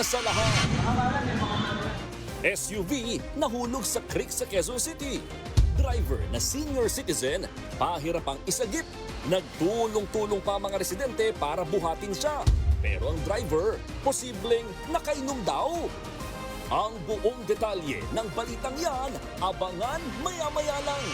una sa lahat. SUV nahulog sa creek sa Quezon City. Driver na senior citizen, pahirap ang isagip. Nagtulong-tulong pa mga residente para buhatin siya. Pero ang driver, posibleng nakainom daw. Ang buong detalye ng balitang yan, abangan maya-maya lang.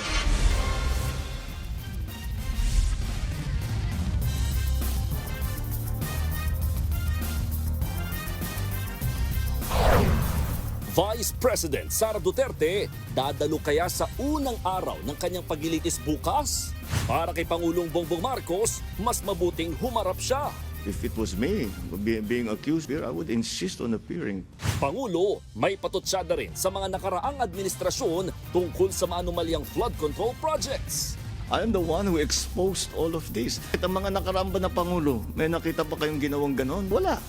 Vice President Sara Duterte dadalo kaya sa unang araw ng kanyang paglilitis bukas? Para kay Pangulong Bongbong Marcos, mas mabuting humarap siya. If it was me being accused here, I would insist on appearing. Pangulo, may patutsyada rin sa mga nakaraang administrasyon tungkol sa maanumalyang flood control projects. I am the one who exposed all of this. At ang mga nakaramba na Pangulo, may nakita pa kayong ginawang ganon? Wala.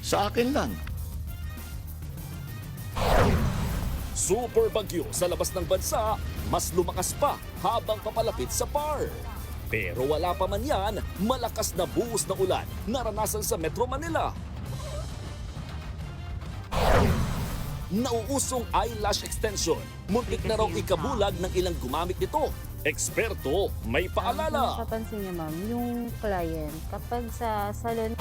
Sa akin lang. Super bagyo sa labas ng bansa, mas lumakas pa habang papalapit sa PAR. Pero wala pa man yan, malakas na buhos na ulan naranasan sa Metro Manila. Nauusong eyelash extension, muntik na raw ikabulag ng ilang gumamit nito. Eksperto, may paalala. Napapansin niya ma'am, yung client kapag sa salon,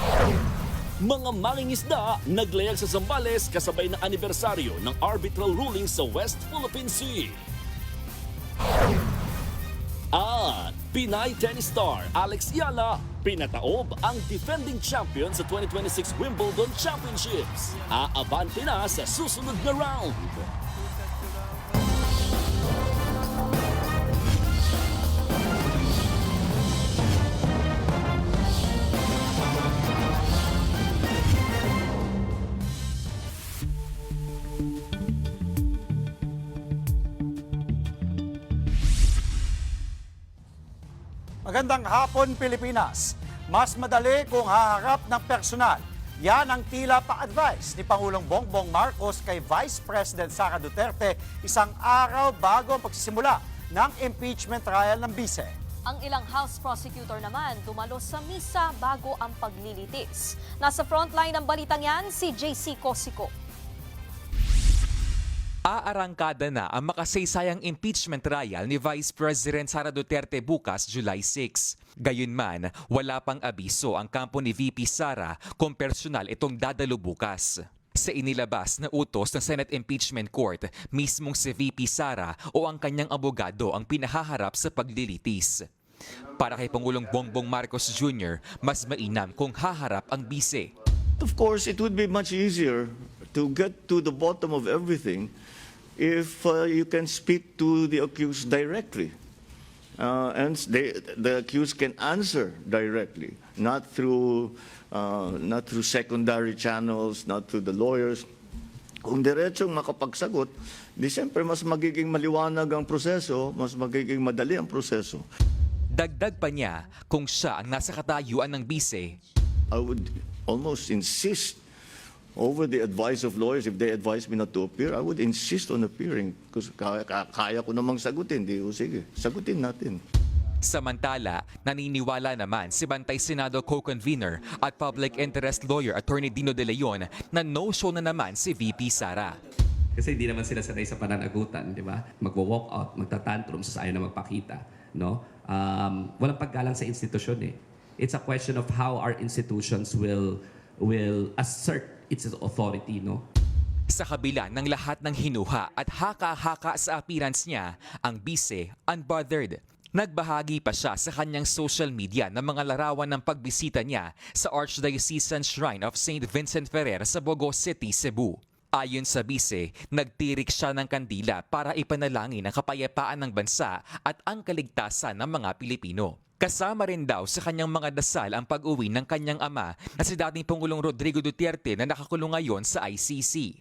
Mga mangingisda naglayag sa Zambales kasabay ng anibersaryo ng arbitral ruling sa West Philippine Sea. At Pinay tennis star Alex Yala pinataob ang defending champion sa 2026 Wimbledon Championships. Aabante na sa susunod na round. Magandang hapon, Pilipinas. Mas madali kung haharap ng personal. Yan ang tila pa-advice ni Pangulong Bongbong Marcos kay Vice President Sara Duterte isang araw bago ang pagsisimula ng impeachment trial ng bise. Ang ilang House prosecutor naman dumalo sa misa bago ang paglilitis. Nasa frontline ng balitang yan, si JC Cosico. Aarangkada na ang makasaysayang impeachment trial ni Vice President Sara Duterte bukas, July 6. Gayunman, wala pang abiso ang kampo ni VP Sara kung personal itong dadalo bukas. Sa inilabas na utos ng Senate Impeachment Court, mismong si VP Sara o ang kanyang abogado ang pinahaharap sa paglilitis. Para kay Pangulong Bongbong Marcos Jr., mas mainam kung haharap ang bise. Of course, it would be much easier to get to the bottom of everything if you can speak to the accused directly. And the accused can answer directly, not through secondary channels, not through the lawyers. Kung diretsong makapagsagot, di siyempre mas magiging maliwanag ang proseso, mas magiging madali ang proseso. Dagdag pa niya, kung siya ang nasa katayuan ng bise, I would almost insist over the advice of lawyers. If they advise me not to appear, I would insist on appearing because kaya ko namang sagutin. Sige, sagutin natin. Samantala, naniniwala naman si Bantay Senado co-convener at public interest lawyer Attorney Dino De Leon na no-show na naman si VP Sara. Kasi hindi naman sila sanay sa pananagutan, di ba? Magwo-walk out, magtatantrum sa ayaw na magpakita. No? Walang paggalang sa institusyon eh. It's a question of how our institutions will assert its authority, no? Sa kabila ng lahat ng hinuha at haka-haka sa appearance niya, ang bise unbothered. Nagbahagi pa siya sa kanyang social media ng mga larawan ng pagbisita niya sa Archdiocesan Shrine of St. Vincent Ferrer sa Bogo City, Cebu. Ayon sa bise, nagtirik siya ng kandila para ipanalangin ang kapayapaan ng bansa at ang kaligtasan ng mga Pilipino. Kasama rin daw sa kanyang mga dasal ang pag-uwi ng kanyang ama na si dating Pangulong Rodrigo Duterte na nakakulong ngayon sa ICC.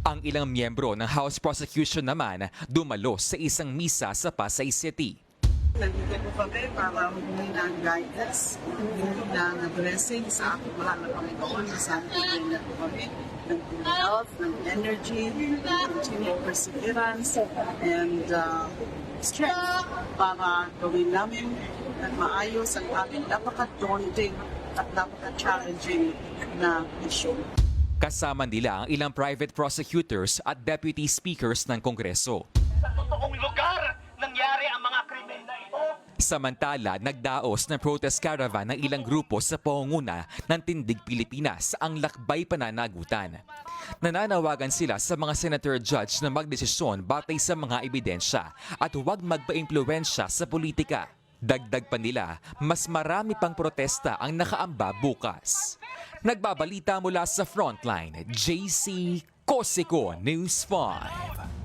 Ang ilang miyembro ng House Prosecution naman dumalo sa isang misa sa Pasay City. Nandito po kami para humingi ng guidance, humingi ng blessing sa aking mahal na Panginoon. Sana na po kami ng health, ng energy, ng continued perseverance, and strength para gawin namin at maayos ang aming napaka-daunting at napaka-challenging na issue. Kasama nila ang ilang private prosecutors at deputy speakers ng Kongreso. Sa totoong lugar nangyari ang mga krimen na ito. Samantala, nagdaos ng protest caravan ng ilang grupo sa pangunguna ng Tindig Pilipinas ang lakbay pananagutan. Nananawagan sila sa mga senator judge na magdesisyon batay sa mga ebidensya at huwag magpa-impluwensya sa politika. Dagdag pa nila, mas marami pang protesta ang nakaamba bukas. Nagbabalita mula sa Frontline, JC Cosico, News 5.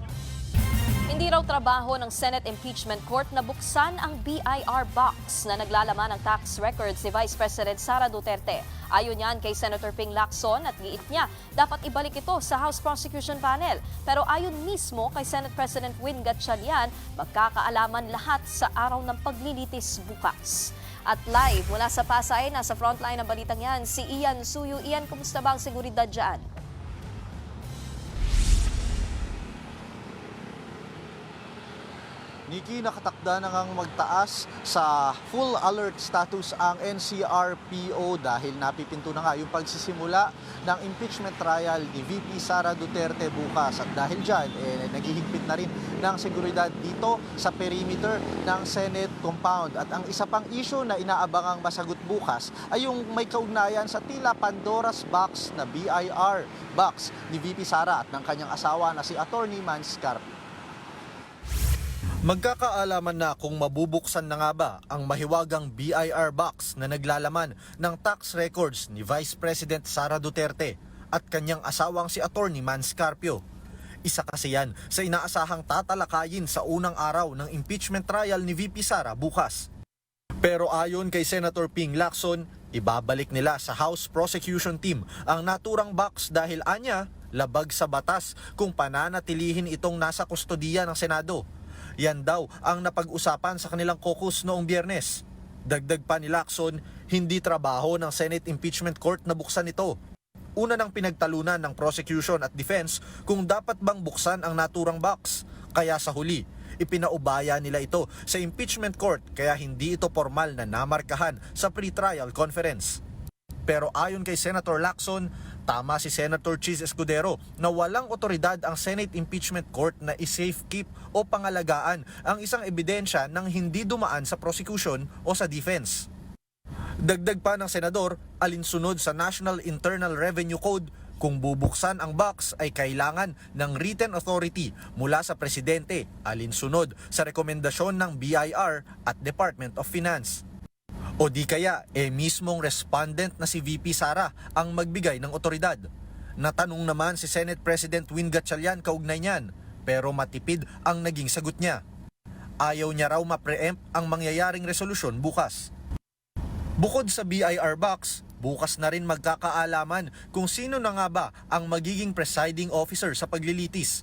Hindi raw trabaho ng Senate Impeachment Court na buksan ang BIR box na naglalaman ng tax records ni Vice President Sara Duterte. Ayon yan kay Senator Ping Lacson at giit niya, dapat ibalik ito sa House Prosecution Panel. Pero ayon mismo kay Senate President Win Gatchalian, magkakaalaman lahat sa araw ng paglilitis bukas. At live mula sa Pasay, nasa frontline ng balitang yan, si Ian Suyu. Ian, kumusta ba ang seguridad dyan? Nikki, nakatakda na ngang magtaas sa full alert status ang NCRPO dahil napipinto na nga yung pagsisimula ng impeachment trial ni VP Sara Duterte bukas. At dahil dyan, naghihigpit na rin ng seguridad dito sa perimeter ng Senate compound. At ang isa pang issue na inaabangang masagot bukas ay yung may kaugnayan sa tila Pandora's box na BIR box ni VP Sara at ng kanyang asawa na si Attorney Mans Carpio. Magkakaalaman na kung mabubuksan na nga ba ang mahiwagang BIR box na naglalaman ng tax records ni Vice President Sara Duterte at kanyang asawang si Attorney Mans Carpio. Isa kasi yan sa inaasahang tatalakayin sa unang araw ng impeachment trial ni VP Sara bukas. Pero ayon kay Senator Ping Lacson, ibabalik nila sa House Prosecution Team ang naturang box dahil anya labag sa batas kung pananatilihin itong nasa kustodiya ng Senado. Yan daw ang napag-usapan sa kanilang caucus noong Biyernes. Dagdag pa ni Lacson, hindi trabaho ng Senate Impeachment Court na buksan ito. Una nang pinagtalunan ng prosecution at defense kung dapat bang buksan ang naturang box. Kaya sa huli, ipinaubaya nila ito sa Impeachment Court kaya hindi ito formal na namarkahan sa pre-trial conference. Pero ayon kay Senator Lacson, tama si Senator Chis Escudero na walang otoridad ang Senate Impeachment Court na i-safekeep o pangalagaan ang isang ebidensya nang hindi dumaan sa prosecution o sa defense. Dagdag pa ng senador, alinsunod sa National Internal Revenue Code, kung bubuksan ang box ay kailangan ng written authority mula sa presidente, alinsunod sa rekomendasyon ng BIR at Department of Finance. O di kaya, mismong respondent na si VP Sara ang magbigay ng otoridad. Natanong naman si Senate President Win Gatchalian kaugnay niyan, pero matipid ang naging sagot niya. Ayaw niya raw ma-preempt ang mangyayaring resolusyon bukas. Bukod sa BIR box, bukas na rin magkakaalaman kung sino na nga ba ang magiging presiding officer sa paglilitis.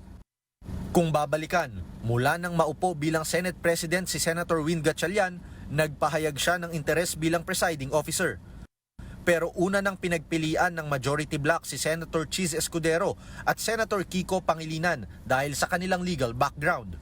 Kung babalikan, mula nang maupo bilang Senate President si Senator Win Gatchalian, nagpahayag siya ng interes bilang presiding officer. Pero una nang pinagpilian ng majority bloc si Senator Chis Escudero at Senator Kiko Pangilinan dahil sa kanilang legal background.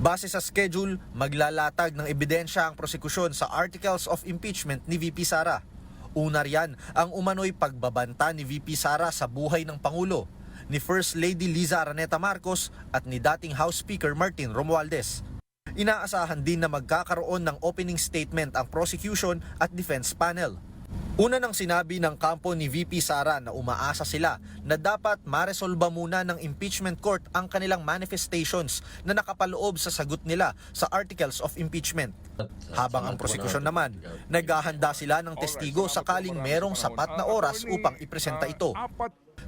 Base sa schedule, maglalatag ng ebidensya ang prosekusyon sa Articles of Impeachment ni VP Sara. Una riyan ang umano'y pagbabanta ni VP Sara sa buhay ng Pangulo, ni First Lady Liza Araneta Marcos at ni dating House Speaker Martin Romualdez. Inaasahan din na magkakaroon ng opening statement ang prosecution at defense panel. Una nang sinabi ng kampo ni VP Sara na umaasa sila na dapat maresolba muna ng impeachment court ang kanilang manifestations na nakapaloob sa sagot nila sa Articles of Impeachment. Habang ang prosecution naman, naghahanda sila ng testigo sakaling merong sapat na oras upang ipresenta ito.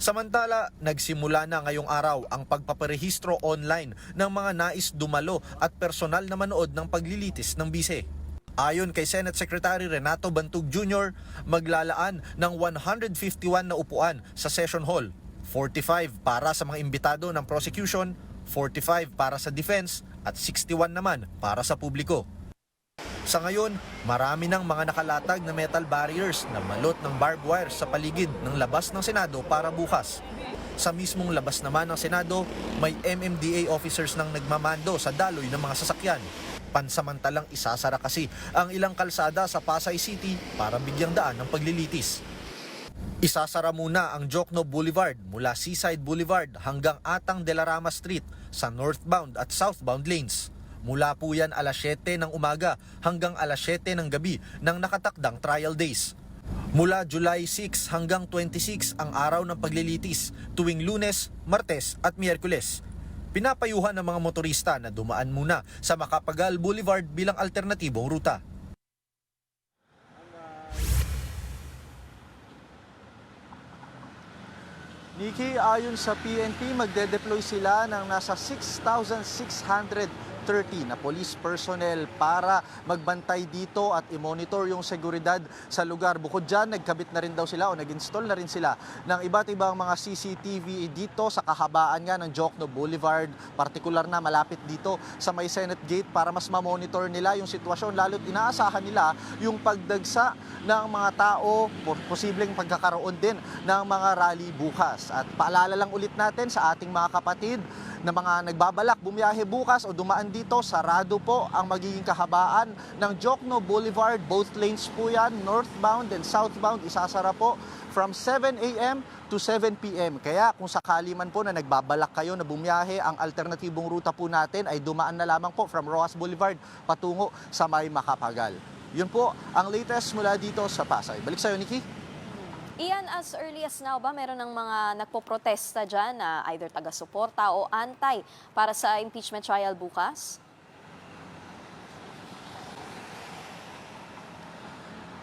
Samantala, nagsimula na ngayong araw ang pagpaparehistro online ng mga nais dumalo at personal na manood ng paglilitis ng bise. Ayon kay Senate Secretary Renato Bantug Jr., maglalaan ng 151 na upuan sa session hall, 45 para sa mga imbitado ng prosecution, 45 para sa defense at 61 naman para sa publiko. Sa ngayon, marami ng mga nakalatag na metal barriers na malot ng barbed wire sa paligid ng labas ng Senado para bukas. Sa mismong labas naman ng Senado, may MMDA officers nang nagmamando sa daloy ng mga sasakyan. Pansamantalang isasara kasi ang ilang kalsada sa Pasay City para bigyang daan ng paglilitis. Isasara muna ang Jokno Boulevard mula Seaside Boulevard hanggang Atang de la Rama Street sa northbound at southbound lanes. Mula po yan alas 7 ng umaga hanggang alas 7 ng gabi ng nakatakdang trial days. Mula July 6 hanggang 26 ang araw ng paglilitis tuwing Lunes, Martes at Miyerkules. Pinapayuhan ng mga motorista na dumaan muna sa Macapagal Boulevard bilang alternatibong ruta. Nikki, ayon sa PNP, magde-deploy sila ng nasa 6,630 na police personnel para magbantay dito at i-monitor yung seguridad sa lugar. Bukod dyan, nagkabit na rin daw sila o nag-install na rin sila ng iba't ibang mga CCTV dito sa kahabaan nga ng Jokno Boulevard, partikular na malapit dito sa may Senate Gate para mas ma-monitor nila yung sitwasyon. Lalo't inaasahan nila yung pagdagsa ng mga tao, posibleng pagkakaroon din ng mga rally bukas. At paalala lang ulit natin sa ating mga kapatid na mga nagbabalak bumiyahe bukas o dumaan dito, sarado po ang magiging kahabaan ng Jokno Boulevard. Both lanes po yan, northbound and southbound, isasara po from 7 a.m. to 7 p.m. Kaya kung sakali man po na nagbabalak kayo na bumiyahe, ang alternatibong ruta po natin ay dumaan na lamang po from Rojas Boulevard patungo sa may Macapagal. Yun po ang latest mula dito sa Pasay. Balik sa'yo, Nikki. Ian, as early as now ba, meron ng mga nagpoprotesta dyan na either taga-suporta o antay para sa impeachment trial bukas?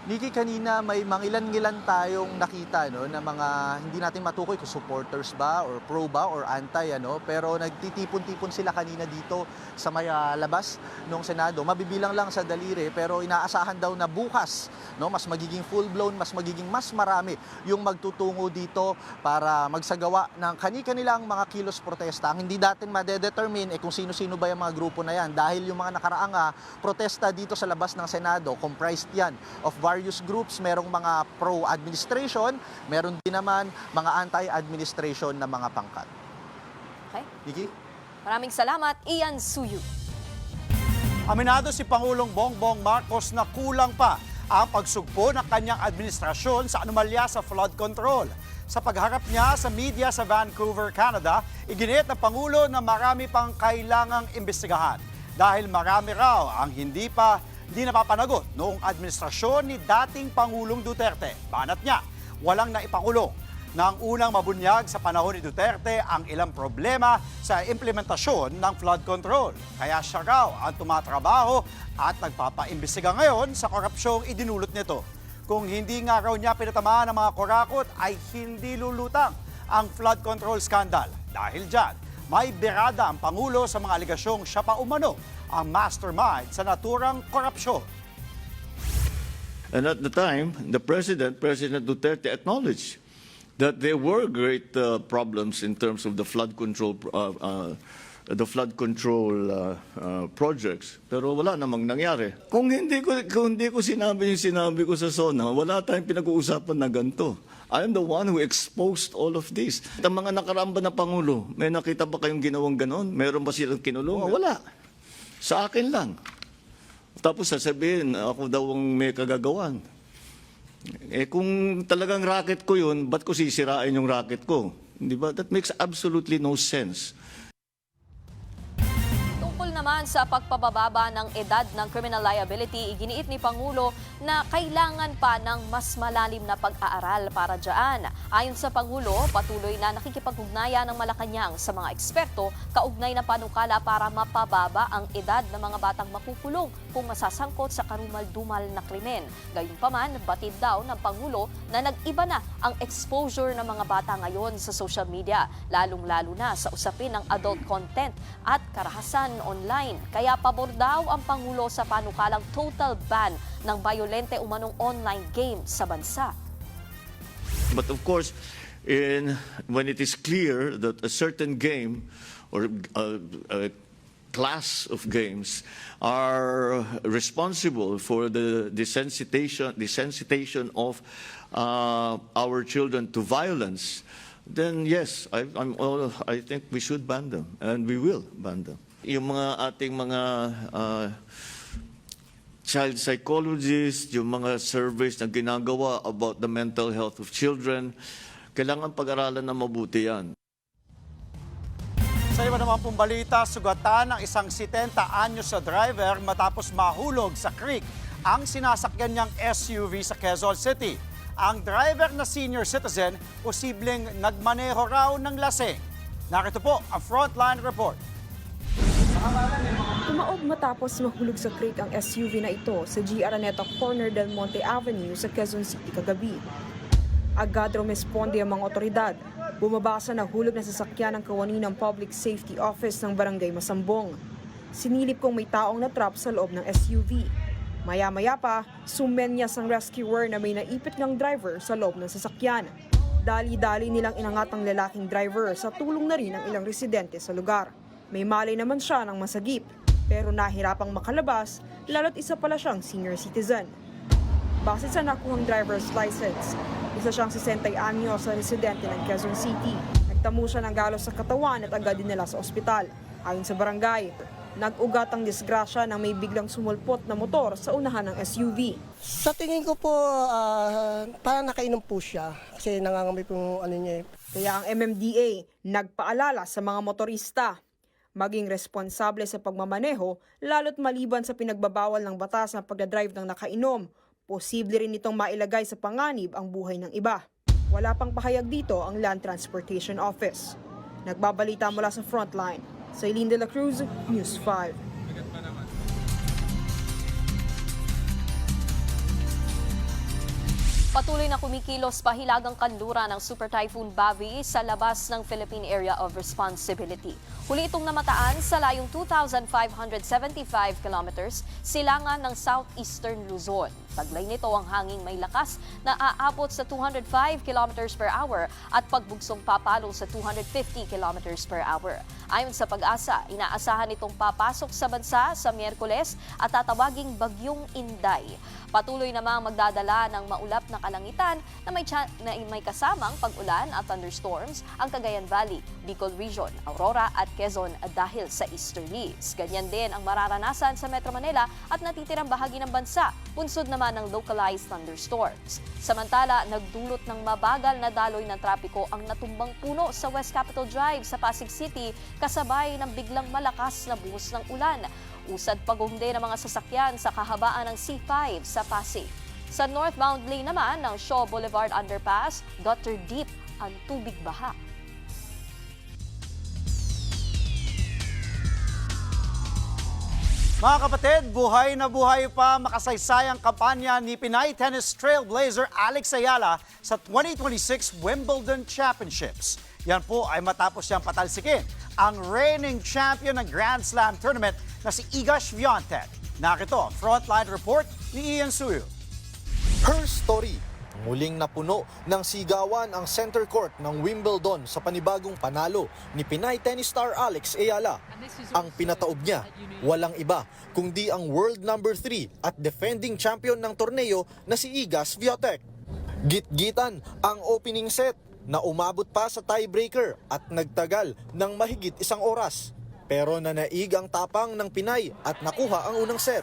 Nikki, kanina may mangilan-ngilan tayong nakita na mga hindi natin matukoy kung supporters ba or pro ba or anti pero nagtitipon-tipon sila kanina dito sa may labas ng Senado. Mabibilang lang sa daliri pero inaasahan daw na bukas mas magiging full-blown, mas magiging mas marami yung magtutungo dito para magsagawa ng kani-kanilang mga kilos protesta. Ang hindi natin madedetermine kung sino-sino ba yung mga grupo na yan dahil yung mga nakaraang protesta dito sa labas ng Senado, comprised yan of various groups, merong mga pro-administration, meron din naman mga anti-administration na mga pangkat. Okay. Nikki? Maraming salamat, Ian Suyu. Aminado si Pangulong Bongbong Marcos na kulang pa ang pagsugpo ng kanyang administrasyon sa anomalya sa flood control. Sa pagharap niya sa media sa Vancouver, Canada, iginiit ng Pangulo na marami pang kailangang imbestigahan dahil marami raw ang hindi napapanagot noong administrasyon ni dating Pangulong Duterte. Banat niya, walang naipakulong nang unang mabunyag sa panahon ni Duterte ang ilang problema sa implementasyon ng flood control. Kaya siya raw ang tumatrabaho at nagpapaimbestiga ngayon sa korupsyong idinulot nito. Kung hindi nga raw niya pinatamaan ng mga kurakot ay hindi lulutang ang flood control scandal. Dahil dyan, may birada ang Pangulo sa mga aligasyong siya pa umano ang mastermind sa naturang korupsyon. And at the time, President Duterte acknowledged that there were great problems in terms of the flood control projects, pero wala namang nangyari. Kung hindi ko sinabi yung sinabi ko sa SONA, wala tayong pinag-uusapan na ganito. I am the one who exposed all of this. At ang mga nakaramba na Pangulo, may nakita ba kayong ginawang ganon? Meron ba silang kinulong? Wala. Sa akin lang. Tapos sasabihin, ako daw ang may kagagawan. Kung talagang racket ko yun, ba't ko sisirain yung racket ko? Di ba? That makes absolutely no sense. Tungkol naman sa pagpababa ng edad ng criminal liability, iginiit ni Pangulo na kailangan pa ng mas malalim na pag-aaral para dyan. Ayon sa Pangulo, patuloy na nakikipag-ugnayan ng Malacanang sa mga eksperto kaugnay na panukala para mapababa ang edad ng mga batang makukulong kung masasangkot sa karumal-dumal na krimen. Gayunpaman, batid daw ng Pangulo na nag-iba na ang exposure ng mga bata ngayon sa social media, lalong-lalo na sa usapin ng adult content at karahasan online. Kaya pabor daw ang Pangulo sa panukalang total ban ng bayolente umanong online game sa bansa. But of course, when it is clear that a certain game or a class of games are responsible for the desensitization of our children to violence, then yes, I think we should ban them, and we will ban them. Yung mga ating mga child psychologists, yung mga surveys na ginagawa about the mental health of children. Kailangan pag-aralan na mabuti yan. Sa iba naman pong balita, sugatan ng isang 70 anyos na driver matapos mahulog sa creek ang sinasakyan niyang SUV sa Quezon City. Ang driver na senior citizen, posibleng nagmaneho raw ng lasing. Narito po ang Frontline Report. Tumaob matapos mahulog sa creek ang SUV na ito sa G. Araneta Corner del Monte Avenue sa Quezon City kagabi. Agad rumesponde ang mga otoridad. Bumaba sa nahulog na sasakyan ng kawani ng Public Safety Office ng Barangay Masambong. Sinilip kung may taong natrap sa loob ng SUV. Maya-maya pa, sumenyas ang rescuer na may naipit ng driver sa loob ng sasakyan. Dali-dali nilang inangat ang lalaking driver sa tulong na rin ng ilang residente sa lugar. May malay naman siya ng masagip, pero nahirapang makalabas, lalo't isa pala siyang senior citizen. Base sa nakuhang driver's license, isa siyang 60 anyos sa residente ng Quezon City. Nagtamo siya ng galos sa katawan at agad dinala sa ospital. Ayon sa barangay, nag-ugat ang disgrasya nang may biglang sumulpot na motor sa unahan ng SUV. Sa tingin ko po, parang nakainom po siya kasi nangangamoy po ano niya. Kaya ang MMDA nagpaalala sa mga motorista, maging responsable sa pagmamaneho lalo't maliban sa pinagbabawal ng batas na pagdadrive ng nakainom. Posible rin itong mailagay sa panganib ang buhay ng iba. Wala pang pahayag dito ang Land Transportation Office. Nagbabalita mula sa Frontline, Sailin de la Cruz, News 5. Patuloy na kumikilos pahilagang kanlura ng Super Typhoon Bavi sa labas ng Philippine Area of Responsibility. Huli itong namataan sa layong 2,575 kilometers silangan ng southeastern Luzon. Taglay nito ang hanging may lakas na aabot sa 205 kilometers per hour at pagbugsong papalo sa 250 kilometers per hour. Ayon sa Pag-asa, inaasahan itong papasok sa bansa sa Miyerkules at tatawaging Bagyong Inday. Patuloy namang magdadala ng maulap na kalangitan na may kasamang pag-ulan at thunderstorms ang Cagayan Valley, Bicol Region, Aurora at Quezon dahil sa easterlies. Ganyan din ang mararanasan sa Metro Manila at natitirang bahagi ng bansa, bunsod naman ng localized thunderstorms. Samantala, nagdulot ng mabagal na daloy ng trapiko ang natumbang puno sa West Capitol Drive sa Pasig City kasabay ng biglang malakas na buhos ng ulan. Usad pagumde ng mga sasakyan sa kahabaan ng C5 sa Pasig. Sa northbound lane naman ng Shaw Boulevard Underpass, gutter deep ang tubig baha. Mga kapatid, buhay na buhay pa makasaysayang kampanya ni Pinay tennis trailblazer Alex Ayala sa 2026 Wimbledon Championships. Yan po ay matapos siyang patalsikin ang reigning champion ng Grand Slam Tournament na si Iga Swiatek. Narito, Frontline Report ni Ian Suyo. Her story. Muling napuno ng sigawan ang center court ng Wimbledon sa panibagong panalo ni Pinay tennis star Alex Ayala. Ang pinataob niya, walang iba kundi ang world number 3 at defending champion ng torneo na si Iga Swiatek. Git-gitan ang opening set na umabot pa sa tiebreaker at nagtagal ng mahigit 1 oras. Pero nanaig ang tapang ng Pinay at nakuha ang unang set.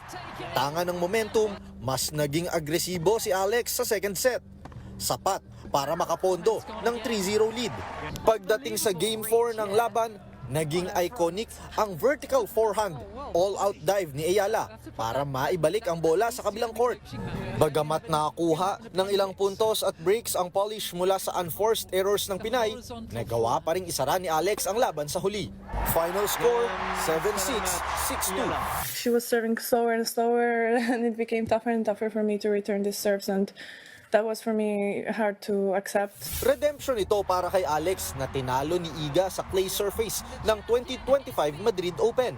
Tanga ng momentum, mas naging agresibo si Alex sa second set. Sapat para makapondo ng 3-0 lead. Pagdating sa Game 4 ng laban, naging iconic ang vertical forehand all-out dive ni Ayala para maibalik ang bola sa kabilang court. Bagamat nakakuha ng ilang puntos at breaks ang polish mula sa unforced errors ng Pinay, nagawa pa ring isara ni Alex ang laban sa huli. Final score, 7-6, 6-2. She was serving slower and slower and it became tougher and tougher for me to return these serves and that was for me hard to accept. Redemption ito para kay Alex na tinalo ni Iga sa clay surface ng 2025 Madrid Open.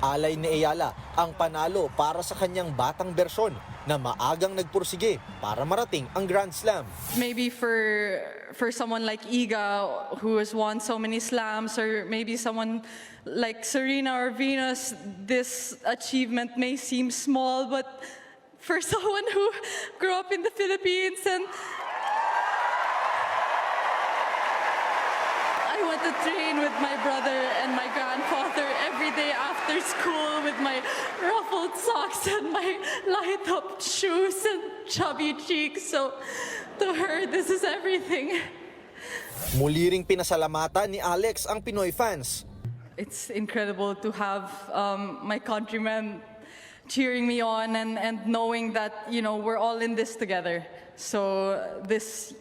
Alay ni Ayala ang panalo para sa kanyang batang bersyon na maagang nagpursige para marating ang Grand Slam. Maybe for someone like Iga who has won so many slams, or maybe someone like Serena or Venus, this achievement may seem small, but for someone who grew up in the Philippines and I went to train with my brother and my grandfather every day after school with my ruffled socks and my light-up shoes and chubby cheeks. So to her, this is everything. Muli ring pinasalamatan ni Alex ang Pinoy fans. It's incredible to have my countrymen cheering me on and knowing that, you know, we're all in this together. So this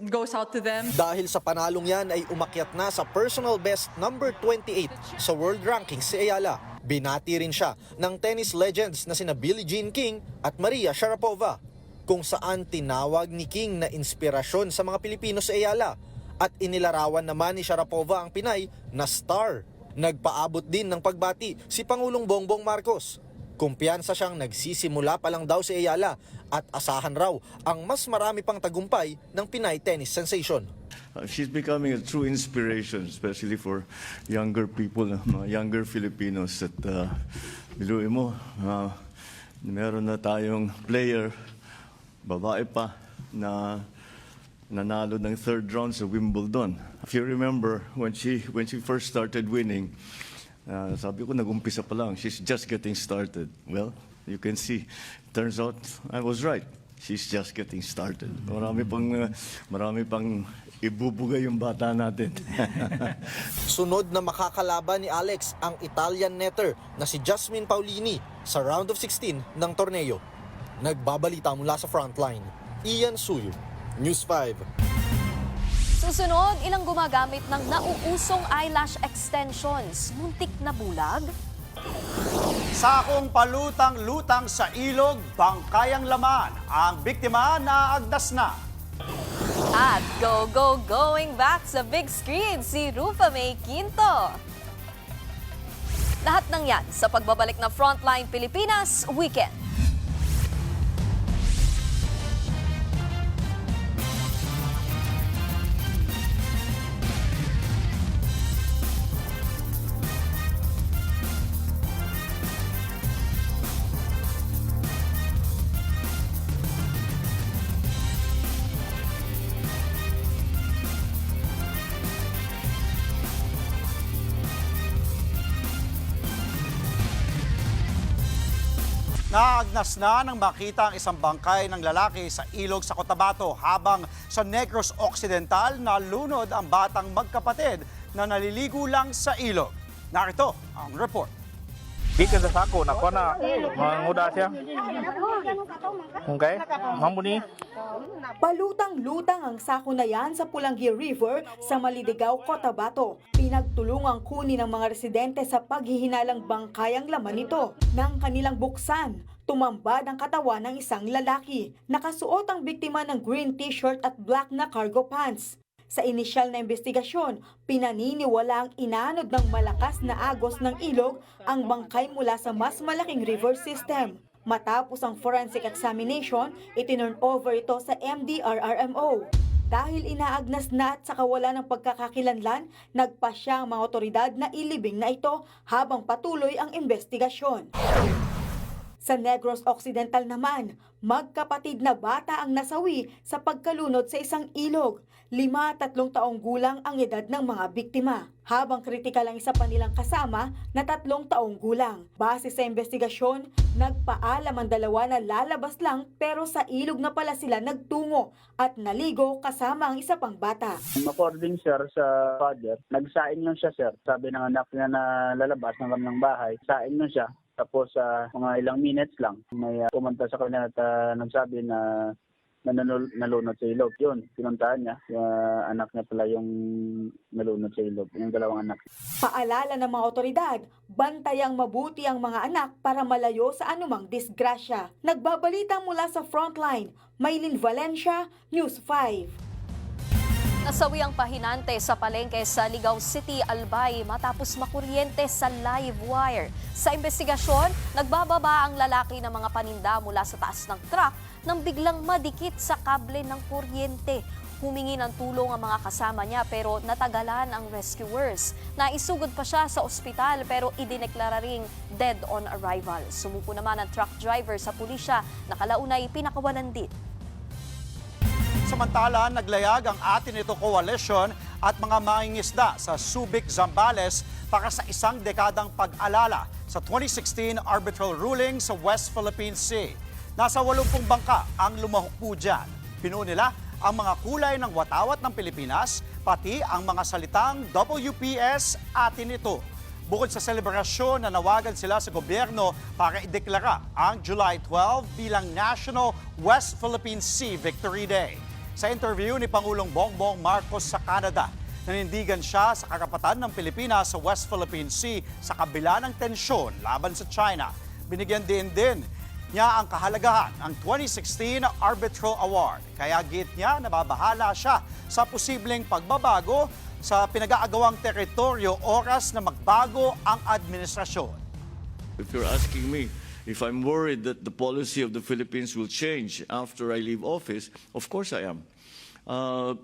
goes out to them. Dahil sa panalong yan ay umakyat na sa personal best number 28 sa world rankings si Ayala. Binati rin siya ng tennis legends na sina Billie Jean King at Maria Sharapova, kung saan tinawag ni King na inspirasyon sa mga Pilipino si Ayala, at inilarawan naman ni Sharapova ang Pinay na star. Nagpaabot din ng pagbati si Pangulong Bongbong Marcos. Kumpiyansa siyang nagsisimula pa lang daw si Ayala at asahan raw ang mas marami pang tagumpay ng Pinay tennis sensation. She's becoming a true inspiration, especially for younger people, mga younger Filipinos. At biluin mo, meron na tayong player, babae pa, na nanalo ng third round sa Wimbledon. If you remember, when she first started winning, sabi ko, nag-umpisa pa lang, she's just getting started. Well, you can see, turns out I was right. She's just getting started. Marami pang ibubuga yung bata natin. Sunod na makakalaban ni Alex ang Italian netter na si Jasmine Paolini sa round of 16 ng torneo. Nagbabalita mula sa frontline, Ian Suyo, News 5. Susunod, ilang gumagamit ng nauusong eyelash extensions. Muntik na bulag? Sakong palutang-lutang sa ilog, bangkayang laman. Ang biktima naagdas na. At going back sa big screen, si Rufa May Quinto. Lahat ng yan sa pagbabalik na Frontline Pilipinas Weekend. Naagnas na nang makita ang isang bangkay ng lalaki sa ilog sa Cotabato, habang sa Negros Occidental nalunod ang batang magkapatid na naliligo lang sa ilog. Narito ang report. Dito sa sako, nakuha na, manguda siya. Okay, mamuni. Palutang-lutang ang sako na yan sa Pulangi River sa Malidigaw, Cotabato. Pinagtulungang kunin ng mga residente sa paghihinalang bangkayang laman nito. Nang kanilang buksan, tumambad ang katawan ng isang lalaki. Nakasuot ang biktima ng green t-shirt at black na cargo pants. Sa inisyal na investigasyon, pinaniniwala ang inanod ng malakas na agos ng ilog ang bangkay mula sa mas malaking river system. Matapos ang forensic examination, itinurn over ito sa MDRRMO. Dahil inaagnas na at sa kawalan ng pagkakakilanlan, nagpasya ang mga otoridad na ilibing na ito habang patuloy ang investigasyon. Sa Negros Occidental naman, magkapatid na bata ang nasawi sa pagkalunod sa isang ilog. 5 at 3 taong gulang ang edad ng mga biktima, habang kritikal ang isa pa nilang kasama na 3 taong gulang. Base sa investigasyon, nagpaalam ang dalawa na lalabas lang pero sa ilog na pala sila nagtungo at naligo kasama ang isa pang bata. According sir sa father, nagsaing lang siya sir. Sabi ng anak niya na lalabas ng bahay, saing lang siya. Tapos mga ilang minutes lang, may pumunta sa kanya at nagsabi na nalunod sa ilog. Yun, pinuntahan niya. Yung anak niya pala yung nalunod sa ilog, yung dalawang anak. Paalala ng mga otoridad, bantayang mabuti ang mga anak para malayo sa anumang disgrasya. Nagbabalita mula sa Frontline, Maylin Valencia, News 5. Nasawi ang pahinante sa palengke sa Ligao City, Albay matapos makuryente sa live wire. Sa investigasyon, nagbababa ang lalaki ng mga paninda mula sa taas ng truck nang biglang madikit sa kable ng kuryente. Humingi ng tulong ang mga kasama niya pero natagalan ang rescuers. Naisugod pa siya sa ospital pero idineklara ring dead on arrival. Sumuko naman ang truck driver sa pulisya, nakalaunay pinakawalan din. Samantala, naglayag ang Atin Ito Coalition at mga mangingisda sa Subic, Zambales para sa isang dekadang pag-alala sa 2016 arbitral ruling sa West Philippine Sea. Nasa 80 bangka ang lumahok po dyan. Pinuo nila ang mga kulay ng watawat ng Pilipinas, pati ang mga salitang WPS Atin Ito. Bukod sa selebrasyon, nanawagan sila sa gobyerno para ideklara ang July 12 bilang National West Philippine Sea Victory Day. Sa interview ni Pangulong Bongbong Marcos sa Canada, nanindigan siya sa karapatan ng Pilipinas sa West Philippine Sea sa kabila ng tensyon laban sa China. Binigyan din niya ang kahalagahan ng 2016 Arbitral Award. Kaya git niya nababahala siya sa posibleng pagbabago sa pinag-aagawang teritoryo oras na magbago ang administrasyon. If you're asking me if I'm worried that the policy of the Philippines will change after I leave office, of course I am.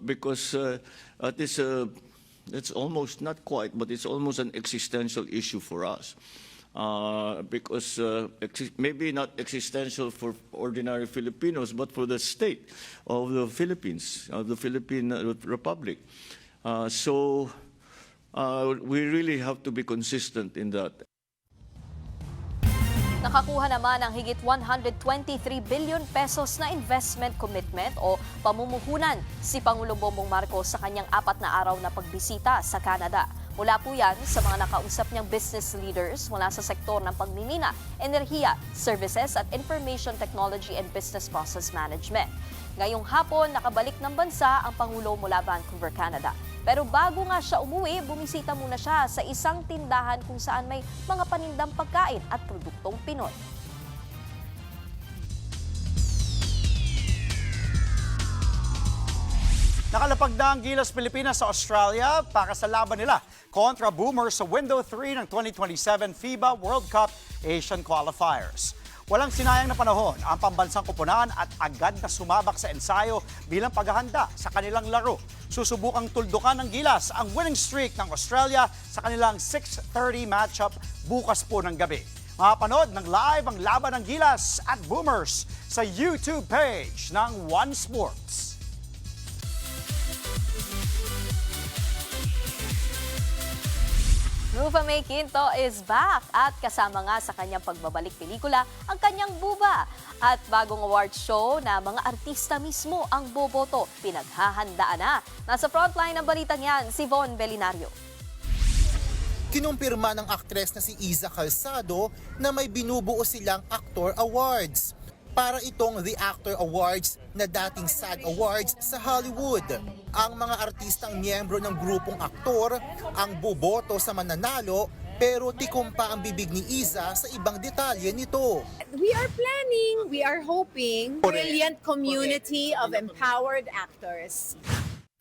Because it's almost, not quite, but it's almost an existential issue for us. Because maybe not existential for ordinary Filipinos, but for the state of the Philippines, of the Philippine Republic. So we really have to be consistent in that. Nakakuha naman ng higit 123 billion pesos na investment commitment o pamumuhunan si Pangulong Bongbong Marcos sa kanyang 4 na araw na pagbisita sa Canada. Mula po yan sa mga nakausap niyang business leaders mula sa sektor ng pagmimina, enerhiya, services at information technology and business process management. Ngayong hapon, nakabalik ng bansa ang Pangulo mula Vancouver, Canada. Pero bago nga siya umuwi, bumisita muna siya sa isang tindahan kung saan may mga panindang pagkain at produktong Pinoy. Nakalapag na ang Gilas Pilipinas sa Australia para sa laban nila kontra Boomers sa Window 3 ng 2027 FIBA World Cup Asian Qualifiers. Walang sinayang na panahon ang pambansang koponan at agad na sumabak sa ensayo bilang paghahanda sa kanilang laro. Susubukang tuldukan ng Gilas ang winning streak ng Australia sa kanilang 6:30 matchup bukas po ng gabi. Mapanood ng live ang laban ng Gilas at Boomers sa YouTube page ng One Sports. Rufa May Quinto is back at kasama nga sa kanyang pagbabalik pelikula ang kanyang Buba. At bagong award show na mga artista mismo ang boboto, pinaghahandaan na. Nasa frontline ng balitang yan, si Von Belinario. Kinumpirma ng aktres na si Iza Calzado na may binubuo silang Actor Awards. Para itong The Actor Awards na dating SAG Awards sa Hollywood. Ang mga artistang miyembro ng grupong aktor ang boboto sa mananalo pero tikom pa ang bibig ni Iza sa ibang detalye nito. We are planning, we are hoping, brilliant community of empowered actors.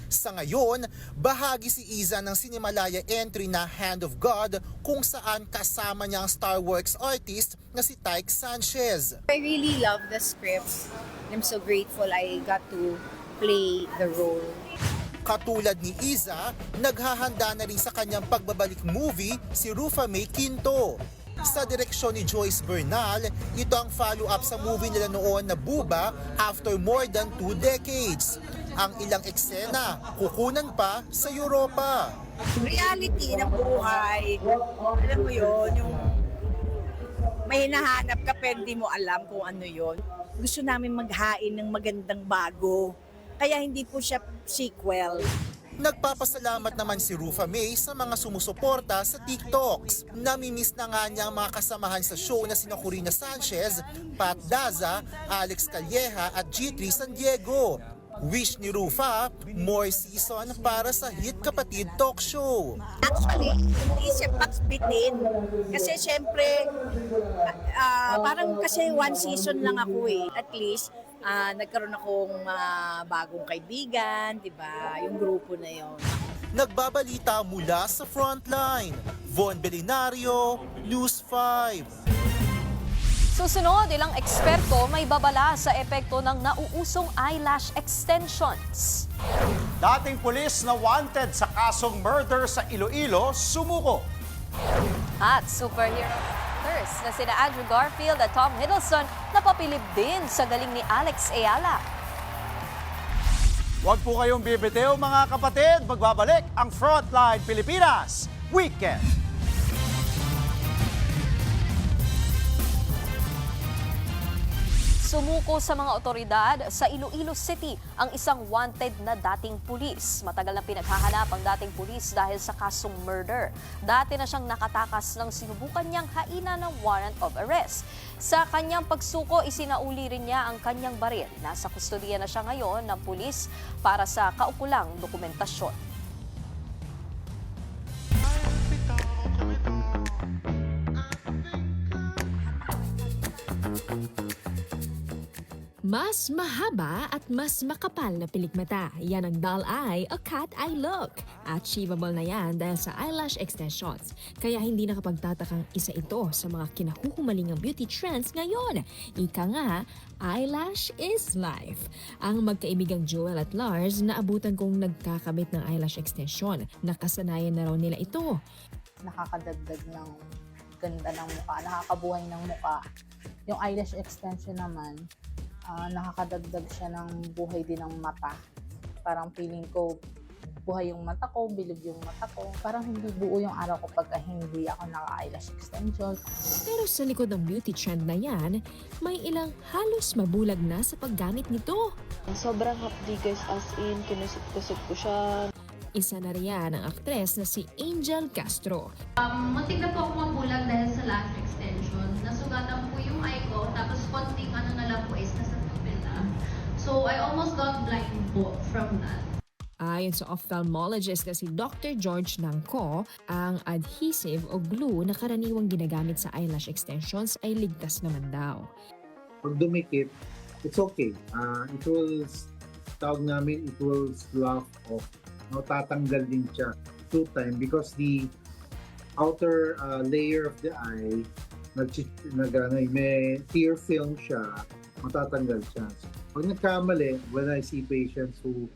Sa ngayon, bahagi si Iza ng Cinemalaya entry na Hand of God kung saan kasama niya ang Star Works artist na si Tyke Sanchez. I really love the script. I'm so grateful I got to play the role. Katulad ni Iza, naghahanda na rin sa kanyang pagbabalik movie si Rufa May Quinto. Sa direksyon ni Joyce Bernal, ito ang follow-up sa movie nila noon na Buba after more than 2 decades. Ang ilang eksena, kukunan pa sa Europa. Reality ng buhay, alam mo yun, yung may hinahanap ka pero hindi mo alam kung ano yun. Gusto namin maghain ng magandang bago, kaya hindi po siya sequel. Nagpapasalamat naman si Rufa May sa mga sumusuporta sa TikToks. Namimiss na nga niya ang mga kasamahan sa show na sina Corina Sanchez, Pat Daza, Alex Calleja at G3 San Diego. Wish ni Rufa, more season para sa Hit Kapatid Talk Show. Actually, hindi siya pakbitin. Kasi syempre, parang kasi 1 season lang ako eh. At least, nagkaroon akong bagong kaibigan, di ba? Yung grupo na yon. Nagbabalita mula sa Frontline. Von Belinario, News 5. Susunod, ilang eksperto may babala sa epekto ng nauusong eyelash extensions. Dating pulis na wanted sa kasong murder sa Iloilo, sumuko. At superhero actors na sina Andrew Garfield at Tom Hiddleston napapilip din sa galing ni Alex Ayala. Huwag po kayong bibitiw mga kapatid. Magbabalik ang Frontline Pilipinas Weekend. Sumuko sa mga otoridad sa Iloilo City ang isang wanted na dating pulis. Matagal na pinaghahanap ang dating pulis dahil sa kasong murder. Dati na siyang nakatakas ng sinubukan niyang haina ng warrant of arrest. Sa kanyang pagsuko, isinauli rin niya ang kanyang baril. Nasa kustodiya na siya ngayon ng pulis para sa kaukulang dokumentasyon. Mas mahaba at mas makapal na pilikmata. Yan ang doll eye o cat eye look. Achievable na yan dahil sa eyelash extensions. Kaya hindi nakapagtatakang isa ito sa mga kinahuhumalingang beauty trends ngayon. Ika nga, eyelash is life. Ang magkaibigang Joel at Lars naabutan kong nagkakabit ng eyelash extension. Nakasanayan na raw nila ito. Nakakadagdag ng ganda ng mukha, nakakabuhay ng mukha. Yung eyelash extension naman, nakakadagdag siya ng buhay din ng mata. Parang feeling ko, buhay yung mata ko, bilog yung mata ko. Parang hindi buo yung araw ko pagka hindi ako naka-eyelash extension. Pero sa likod ng beauty trend na yan, may ilang halos mabulag na sa paggamit nito. Sobrang hapdigas, as in, kinusot-kusot ko siya. Isa na riyan ang aktres na si Angel Castro. Muntik na po ako mabulag dahil sa lash extension. Nasugatan po yung eye ko, tapos konting ano na lang po is nasa pupila. So I almost got blind po from that. Ayon sa ophthalmologist na si Dr. George Nangco, ang adhesive o glue na karaniwang ginagamit sa eyelash extensions ay ligtas naman daw. Pag dumikit, it's okay. It will, tawag namin, it will slough off. No, tatanggal din siya through time because the outer layer of the eye may tear film siya, matatanggal siya. Pag nagkamali, when I see patients who